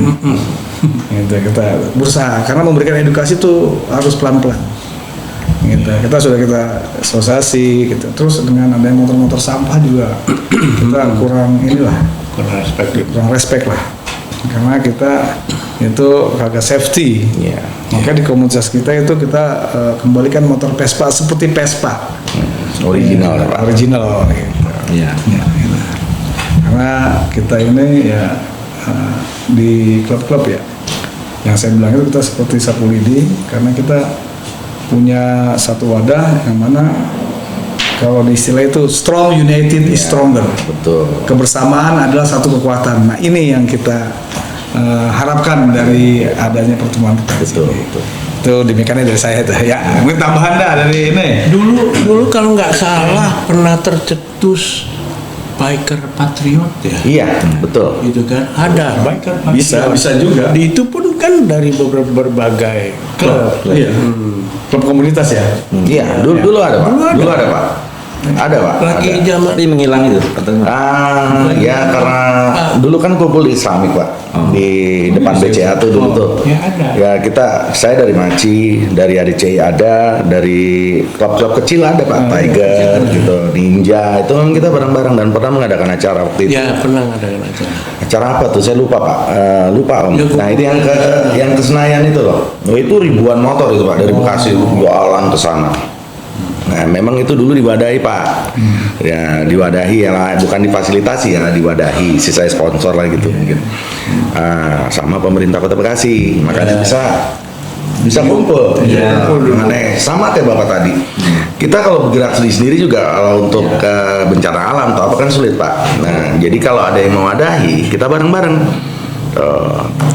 Gitu, kita berusaha karena memberikan edukasi itu harus pelan-pelan. Gitu. Kita sosialisasi, gitu. Terus dengan adanya motor-motor sampah juga kita kurang respect lah, karena kita itu kagak safety. Makanya di komunitas kita itu kita kembalikan motor Vespa seperti Vespa. Original. Gitu. Gitu. Karena kita ini ya di klub-klub ya, yang saya bilang itu kita seperti sapu lidi, karena kita punya satu wadah yang mana kalau di istilah itu strong united is stronger. Betul. Kebersamaan adalah satu kekuatan. Nah ini yang kita harapkan dari adanya pertemuan kita di sini. Betul. Itu demikiannya dari saya tuh. Ya, mungkin tambahan dah dari ini. Dulu kalau nggak salah pernah tercetus biker patriot ya. Iya, betul. Gitu kan, ada biker patriot. Bisa juga. Itu pun kan dari berbagai klub. Iya. Klub komunitas ya. Iya, dulu ada Pak. Dulu ada Pak. Ada Pak. Lagi Ada. zaman Tapi menghilang itu katanya. Ya karena dulu kan kumpul di Islamik Pak, di depan BCA tuh dulu tuh. ya ada. Ya saya dari Maci, dari ADCI ada, dari klub-klub kecil ada Pak, Tiger gitu, Ninja, itu memang kita bareng-bareng dan pernah mengadakan acara waktu itu. Ya pernah ngadain acara. Acara apa tuh? Saya lupa Pak, lupa Om. Ya, Nah itu yang ke Senayan itu loh. Oh, itu ribuan motor itu Pak dari Bekasi jualan ke sana. Nah, memang itu dulu diwadahi Pak, ya diwadahi ya, bukan difasilitasi ya, diwadahi. Sisa sponsor lah gitu mungkin. Sama pemerintah Kota Bekasi, makanya bisa kumpul. Mengenai sama kayak Bapak tadi. Kita kalau bergerak sendiri juga kalau untuk ke bencana alam atau apa kan sulit Pak. Nah, jadi kalau ada yang mewadahi, kita bareng-bareng.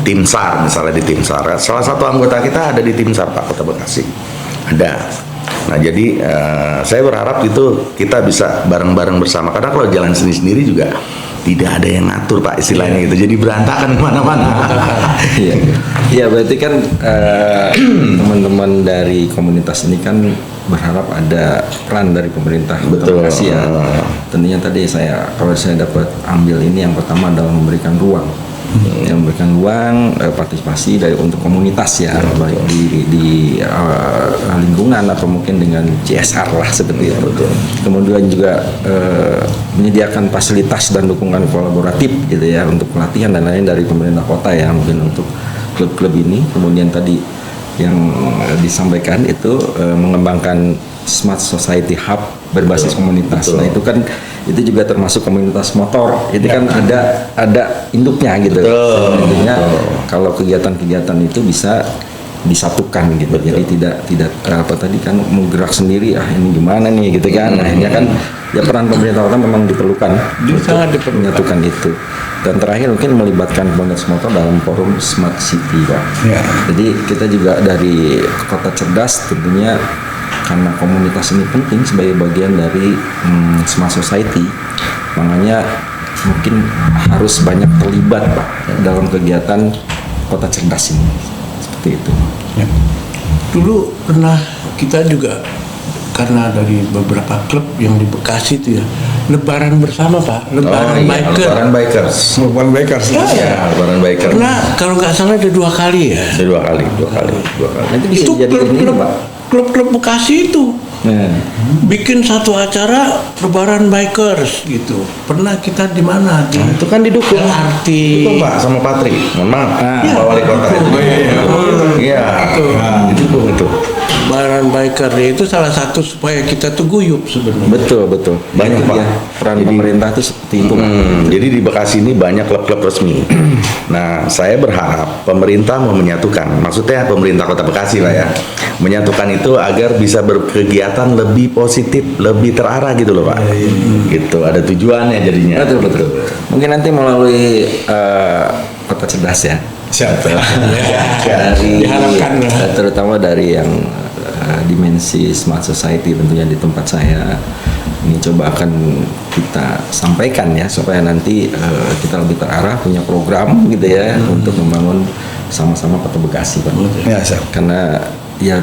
Tim SAR misalnya di tim SAR, salah satu anggota kita ada di tim SAR Pak Kota Bekasi, ada. Nah jadi saya berharap itu kita bisa bareng-bareng bersama, karena kalau jalan sendiri-sendiri juga tidak ada yang ngatur Pak istilahnya gitu, jadi berantakan kemana-mana. Iya, berarti kan teman-teman dari komunitas ini kan berharap ada peran dari pemerintah Kota Bekasi ya. Tentunya tadi kalau saya dapat ambil ini, yang pertama adalah memberikan ruang. Yang memberikan ruang partisipasi untuk komunitas ya, baik di lingkungan atau mungkin dengan CSR lah seperti itu. Kemudian juga menyediakan fasilitas dan dukungan kolaboratif gitu ya untuk pelatihan dan lain dari pemerintah kota ya, mungkin untuk klub-klub ini. Kemudian tadi yang disampaikan itu mengembangkan Smart Society Hub berbasis komunitas. Nah itu kan juga termasuk komunitas motor. Itu kan ada induknya gitu. Intinya kalau kegiatan-kegiatan itu bisa disatukan gitu. Jadi tidak apa tadi kan menggerak sendiri, ini gimana nih gitu kan. Akhirnya kan ya peran pemerintah kota memang diperlukan untuk menyatukan itu. Dan terakhir mungkin melibatkan komunitas motor dalam forum Smart City Pak. Jadi kita juga dari Kota Cerdas tentunya, karena komunitas ini penting sebagai bagian dari Smart Society, makanya mungkin harus banyak terlibat Pak dalam kegiatan Kota Cerdas ini, seperti itu. Ya. Dulu pernah kita juga, karena dari beberapa klub yang di Bekasi itu ya, lebaran bersama Pak, lebaran bikers. Lebaran bikers. Ya, lebaran bikers. Karena kalau nggak salah ada 2 kali ya. Dua kali. Nanti bisa Itu jadi ini Pak. klub Bekasi itu bikin satu acara lebaran bikers gitu. Pernah kita di mana? Itu kan didukung. LRT. Itu Pak sama Patri. Mohon maaf. Pak Wali Kota. Iya. Didukung itu. Lebaran biker itu salah satu supaya kita tuh guyup sebenarnya. Betul. Banyak Pak. Ya, peran pemerintah itu seperti itu Pak. Jadi di Bekasi ini banyak klub-klub resmi. Nah, saya berharap pemerintah mau menyatukan. Maksudnya pemerintah Kota Bekasi Pak ya, menyatukan itu agar bisa berkegiatan lebih positif, lebih terarah gitu loh Pak. Gitu, ada tujuannya jadinya. Betul. Mungkin nanti melalui Kota Cerdas ya. Siap. Dari Diharapkan lah. terutama dari yang dimensi Smart Society tentunya di tempat saya ini coba akan kita sampaikan ya, supaya nanti kita lebih terarah, punya program gitu ya untuk membangun sama-sama Kota Bekasi Pak. Ya, siap. Karena ya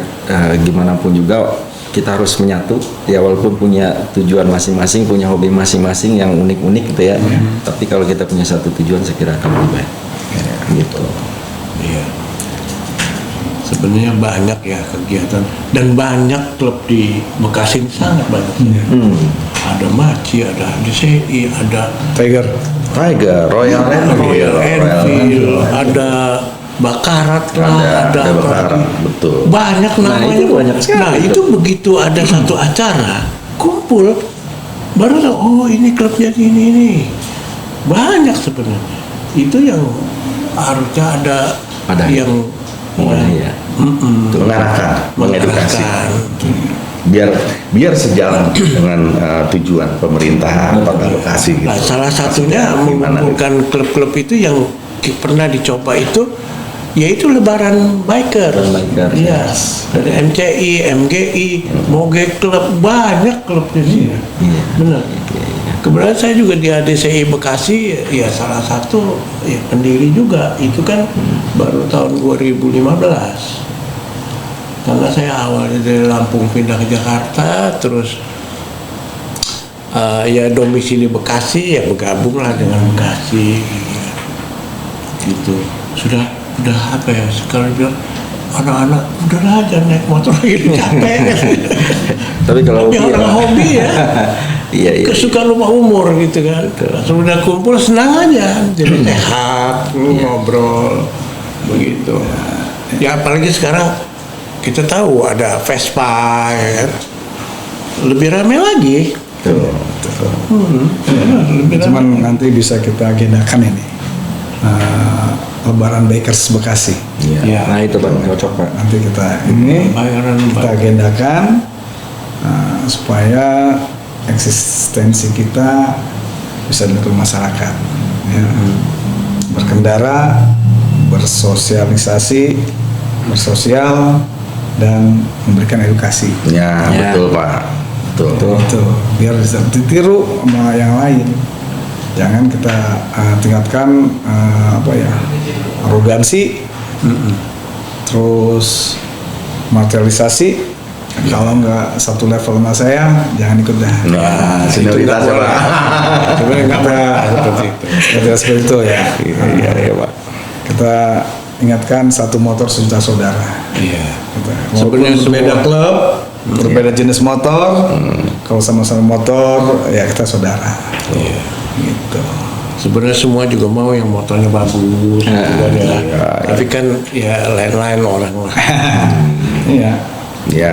gimana pun juga kita harus menyatu ya, walaupun punya tujuan masing-masing, punya hobi masing-masing yang unik-unik gitu ya. Tapi kalau kita punya satu tujuan, saya kira akan lebih baik. Gitu. Iya. Sebenarnya banyak ya kegiatan, dan banyak klub di Bekasi ini sangat banyak. Ada Maci, ada DCI, ada Tiger. Royal Enfield, ada Bakarat lah, ada Bakarat, betul. banyak namanya. itu banyak sekali. Nah itu begitu ada satu acara kumpul, baru tahu, oh ini klubnya ini. Banyak sebenarnya. Itu yang harusnya ada Ada. yang Iya. mengarahkan, mengedukasi. Mengarahkan. Biar sejalan dengan tujuan pemerintah Kota Bekasi gitu. Nah, salah satunya Gimana? mengumpulkan klub-klub itu yang pernah dicoba itu, yaitu Lebaran Biker. Lebaran Biker, Iya. Dari MCI, MGI, Moge Club, banyak klub di sini. Iya. Benar. Kebetulan saya juga di ADCI Bekasi, ya salah satu ya pendiri juga. Itu kan baru tahun 2015. Karena saya awalnya dari Lampung pindah ke Jakarta, terus ya domisili Bekasi, ya bergabunglah dengan Bekasi. Gitu. Sudah apa ya? Sekarang bilang anak-anak udahlah jangan naik motor lagi capek. Tapi kalau Tapi hobi orang ya. hobi ya. Iya. Kesukaan lupa umur gitu kan. Sudah kumpul senang aja, jadi sehat, ngobrol begitu. Ya apalagi sekarang kita tahu ada Vespa, ya kan? Lebih ramai lagi. Lebih Cuman ramai. nanti bisa kita agendakan ini Lebaran Bakers Bekasi. Iya. Iya. Nah itu Pak, cocok Pak. Nanti kita ini Bayaran kita agendakan supaya eksistensi kita bisa dilakukan masyarakat, ya. Berkendara, bersosialisasi, bersosial, dan memberikan edukasi. Ya, Ya. betul Pak. Betul. Itu biar bisa ditiru sama yang lain. Jangan kita tingkatkan arogansi, terus materialisasi. Kalau nggak satu level sama saya, jangan ikut dah. Nah, senioritas ya Pak. Sebenarnya nggak seperti itu. Nggak seperti itu ya. Iya Pak. Kita ingatkan satu motor sejuta saudara. Iya. Walaupun Sebenarnya berbeda semua- klub, berbeda jenis motor, kalau sama-sama motor, ya kita saudara. Iya. Gitu. Sebenarnya semua juga mau yang motornya bagus, gitu kan ya. Tapi kan ya lain-lain orang lah. Iya. Ya,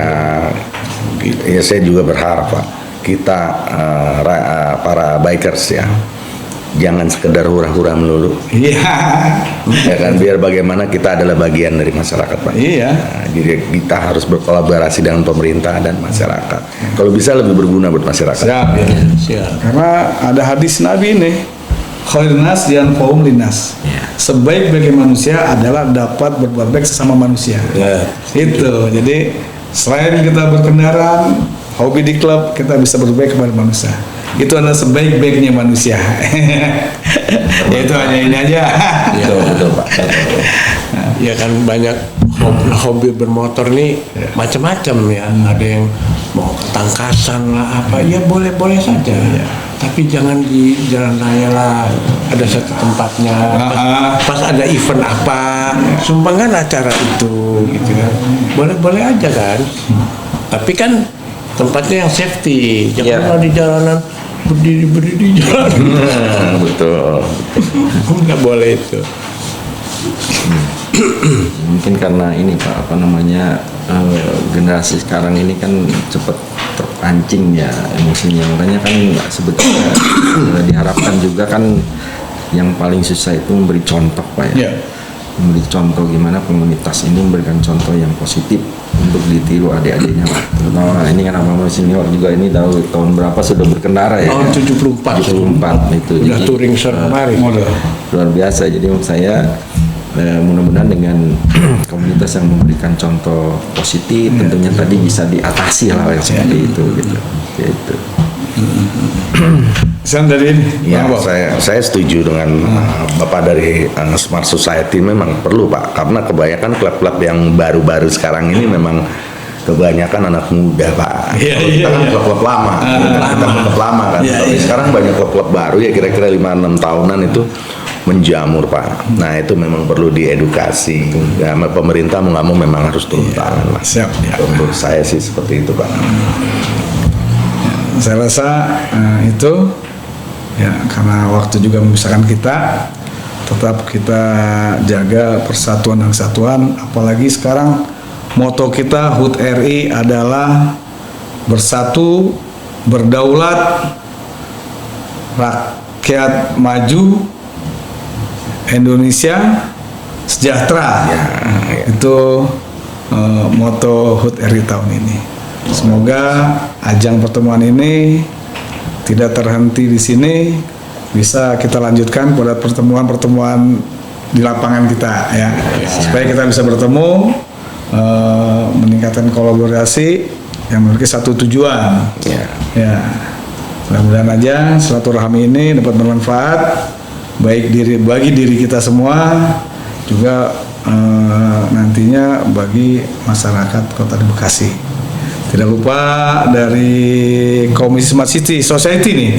ya saya juga berharap Pak, kita para bikers ya, jangan sekedar hura-hura melulu, Iya. ya kan, biar bagaimana kita adalah bagian dari masyarakat Pak. Iya. Nah, jadi kita harus berkolaborasi dengan pemerintah dan masyarakat. Kalau bisa lebih berguna buat masyarakat. Siap ya. Siap. Karena ada hadis Nabi nih, khairun nas yanfa'uhum linnas. Sebaik-baiknya manusia adalah dapat berbuat baik sesama manusia. Ya. Itu. Jadi selain kita berkendaraan, hobi di klub, kita bisa berbaik kepada manusia. Itu adalah sebaik-baiknya manusia. Ya itu hanya ini aja. Betul, betul Pak. Ya kan banyak hobi bermotor nih macam-macam ya. Ada yang mau ketangkasan lah apa, ya boleh-boleh saja. Tapi jangan di jalan raya lah. Ada satu tempatnya. Pas ada event apa, sumbangan acara itu, gitu kan. Boleh-boleh aja kan. Tapi kan tempatnya yang safety. Jangan Iya. kalau di jalanan berdiri di jalanan. Betul. Nggak boleh itu. Mungkin karena ini Pak, apa namanya, generasi sekarang ini kan cepat terpancing ya emosinya, makanya kan sebetulnya diharapkan juga kan yang paling susah itu memberi contoh Pak ya. Ya. Memberi contoh gimana komunitas ini memberikan contoh yang positif untuk ditiru adik-adiknya Pak. Terutama ini kan abang senior juga ini tahun berapa sudah berkendara ya. Tahun 74. 74 itu. Udah Jadi, touring short kemarin. luar biasa. Jadi menurut saya mudah-mudahan dengan komunitas yang memberikan contoh positif tentunya tadi bisa diatasi lah yang seperti itu gitu. Gitu. Saya dari ini. Ya, Bang Bob. saya setuju dengan Bapak dari Smart Society, memang perlu Pak, karena kebanyakan klub-klub yang baru-baru sekarang ini memang kebanyakan anak muda Pak. Iya, Kalau kita iya, kan iya. klub-klub lama, kita klub lama kan. Iya, Tapi iya. sekarang banyak klub-klub baru ya kira-kira 5-6 tahunan itu menjamur Pak. Nah itu memang perlu diedukasi. Ya, pemerintah mau nggak mau memang harus turun tangan Mas. Siap, ya. Menurut saya sih seperti itu Pak. Saya rasa itu ya karena waktu juga memisahkan kita, tetap kita jaga persatuan dan kesatuan. Apalagi sekarang moto kita HUT RI adalah bersatu, berdaulat, rakyat maju, Indonesia sejahtera. Ya. Itu moto HUT RI tahun ini. Semoga ajang pertemuan ini tidak terhenti di sini, bisa kita lanjutkan pada pertemuan-pertemuan di lapangan kita ya. Supaya kita bisa bertemu, meningkatkan kolaborasi yang memiliki satu tujuan. Ya. Mudah-mudahan aja silaturahmi ini dapat bermanfaat bagi diri kita semua, juga nantinya bagi masyarakat Kota Bekasi. Tidak lupa dari Komisi Smart City Society nih,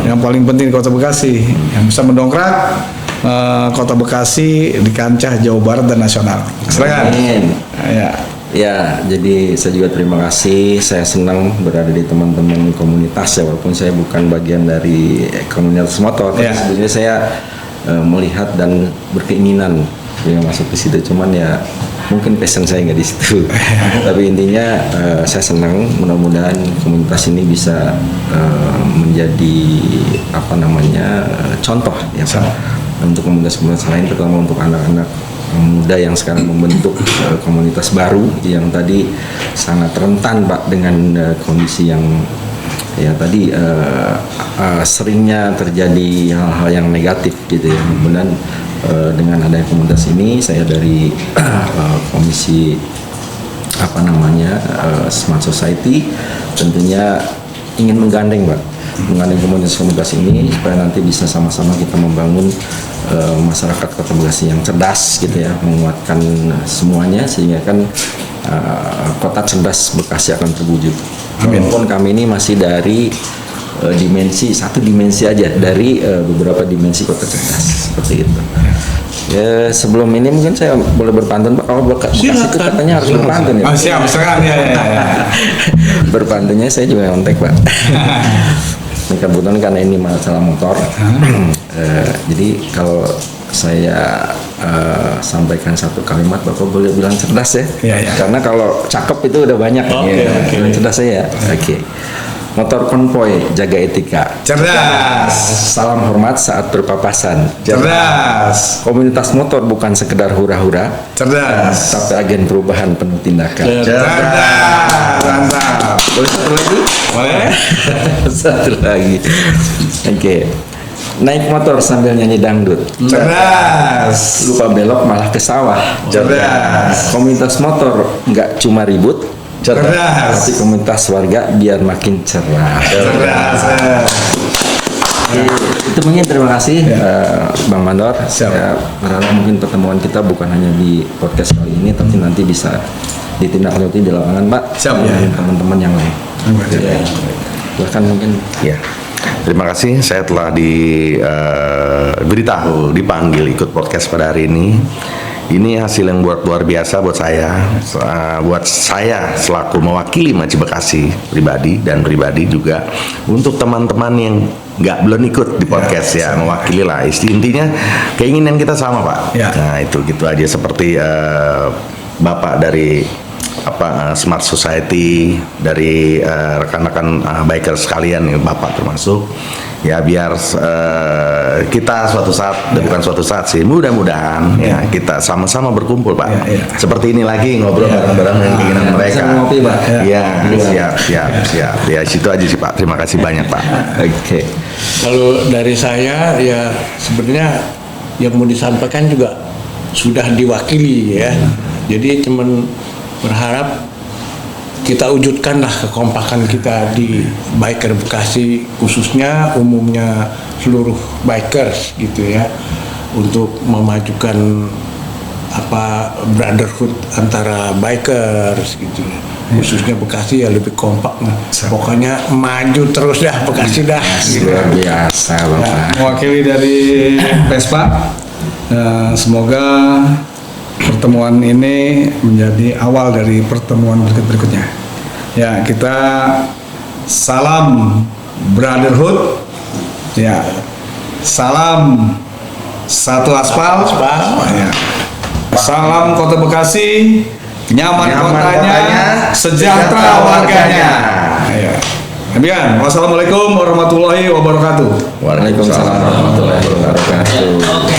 yang paling penting di Kota Bekasi, yang bisa mendongkrak Kota Bekasi di kancah Jawa Barat dan nasional. Silakan. Ya, jadi saya juga terima kasih. Saya senang berada di teman-teman komunitas ya, walaupun saya bukan bagian dari komunitas motor. Tapi sebenarnya saya melihat dan berkeinginan yang masuk ke situ. Cuman ya mungkin passion saya nggak di situ. Tapi intinya saya senang. Mudah-mudahan komunitas ini bisa menjadi contoh ya Pak, untuk komunitas-komunitas lain, terutama untuk anak-anak muda yang sekarang membentuk komunitas baru yang tadi sangat rentan Pak dengan kondisi yang ya tadi seringnya terjadi hal-hal yang negatif gitu ya. Kemudian dengan adanya komunitas ini, saya dari komisi Smart Society tentunya ingin menggandeng komunitas-komunitas ini supaya nanti bisa sama-sama kita membangun masyarakat Kota Bekasi yang cerdas gitu ya, menguatkan semuanya sehingga kan kota cerdas Bekasi akan terwujud. Walaupun kami ini masih dari satu dimensi aja dari beberapa dimensi kota cerdas seperti itu. Ya, sebelum ini mungkin saya boleh berpantun Pak. Kalau Bekasi itu katanya harus berpantun ya. Siap, silakan ya. Berpantunnya saya juga nyontek Pak. Ini kebetulan karena ini masalah motor. Jadi kalau saya sampaikan satu kalimat, Bapak boleh bilang cerdas ya. Karena kalau cakep itu udah banyak. Bilang cerdas saya. Oke. Motor konvoy, jaga etika. Cerdas. Salam hormat saat berpapasan. Cerdas. Komunitas motor bukan sekedar hura-hura. Cerdas. Tapi agen perubahan penuh tindakan. Cerdas. Mantap. Boleh satu lagi? Boleh. Satu lagi. Oke. Naik motor sambil nyanyi dangdut. Cerdas. Lupa belok malah ke sawah. Cerdas. Komunitas motor nggak cuma ribut. Cerdas. Tapi komunitas warga biar makin cerah. Cerdas. Itu mungkin terima kasih Bang Mandor. Siap. Saya berharap mungkin pertemuan kita bukan hanya di podcast kali ini, tapi nanti bisa ditindaklanjuti di lapangan Pak. Siap dengan teman-teman yang lain. Bahkan mungkin Ya, terima kasih. Saya telah diberitahu, dipanggil ikut podcast pada hari ini. Ini hasil yang luar biasa buat saya selaku mewakili Maci Bekasi pribadi dan pribadi juga untuk teman-teman yang belum ikut di podcast mewakili lah. Intinya keinginan kita sama Pak. Nah itu gitu aja, seperti Bapak dari Smart Society, dari rekan-rekan biker sekalian, Bapak termasuk, ya biar kita suatu saat, bukan suatu saat sih, mudah-mudahan ya kita sama-sama berkumpul Pak. Seperti ini lagi ngobrol bareng-bareng dengan keinginan mereka. Ngopi Pak. Siap. Ya situ aja sih Pak. Terima kasih banyak Pak. Oke. Kalau dari saya ya sebenarnya yang mau disampaikan juga sudah diwakili ya. Jadi cuman berharap kita wujudkanlah kekompakan kita di biker Bekasi, khususnya umumnya seluruh bikers gitu ya, untuk memajukan brotherhood antara bikers gitu ya. Khususnya Bekasi ya lebih kompak lah. Pokoknya maju terus dah Bekasi dah. Luar biasa Bapak. Mewakili dari Vespa, semoga pertemuan ini menjadi awal dari pertemuan berikutnya. Ya, kita salam brotherhood. Ya. Salam satu aspal. Ya. Salam Kota Bekasi, nyaman kotanya, sejahtera warganya. Ya. Demikian. Wassalamualaikum warahmatullahi wabarakatuh. Waalaikumsalam warahmatullahi wabarakatuh.